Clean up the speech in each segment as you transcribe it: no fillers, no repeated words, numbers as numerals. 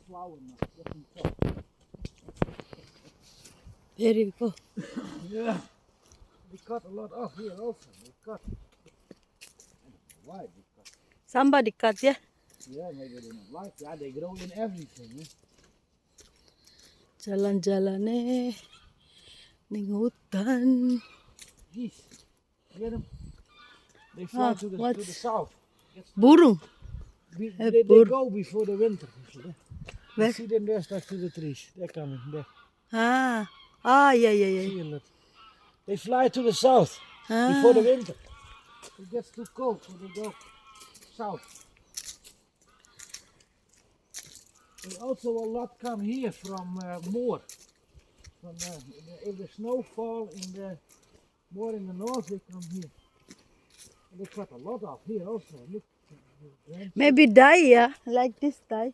flower now. Just on top. There you go. Yeah. We cut a lot off here also. We cut. I don't know why we cut. Somebody cut, yeah? Yeah, maybe they don't like. Yeah, they grow in everything. Eh? Jalan-jalan ning hutan. Geese. Get them. They fly to the south. Burung. They go before the winter. You Where? see them there stuck to the trees. They're coming there. Yeah, yeah. See them. They fly to the south before the winter. It gets too cold, so they go south. There's also a lot come here from more. From if the snow fall more in the north, they come here. And they cut a lot off here also. Look. Maybe die, yeah? Like this die.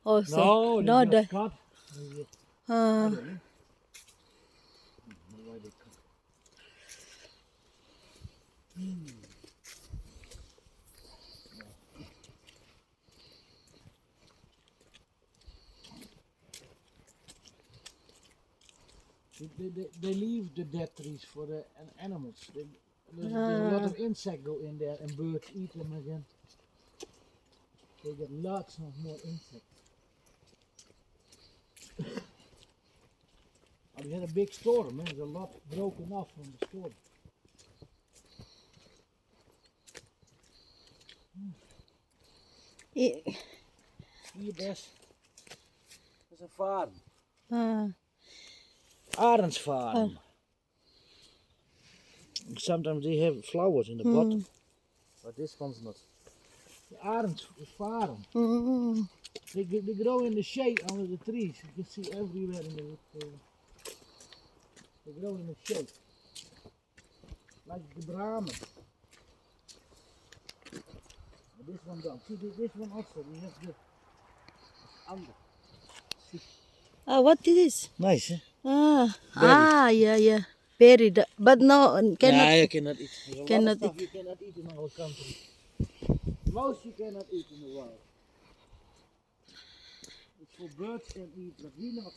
Also. No, they die. just cut. I don't know. Why they cut. They leave the dead trees for the animals. There's a lot of insects go in there and birds eat them again. They get lots of more insects. We had a big storm, man. There's a lot broken off from the storm. Hier best. Dat is een farm. Arendsfarm. Sometimes they have flowers in the bottom, but this one's not. The Arendsfarm. They grow in the shade under the trees. You can see everywhere in the they grow in the shade. Like the Brahman. But this one don't. See this one also. We have the under. What is this? Nice, eh? Yeah. Buried. But no, cannot. Yeah, you cannot eat. There's a lot Cannot of stuff you cannot eat in our country. Most you cannot eat in the wild. It's for birds can eat, but we not.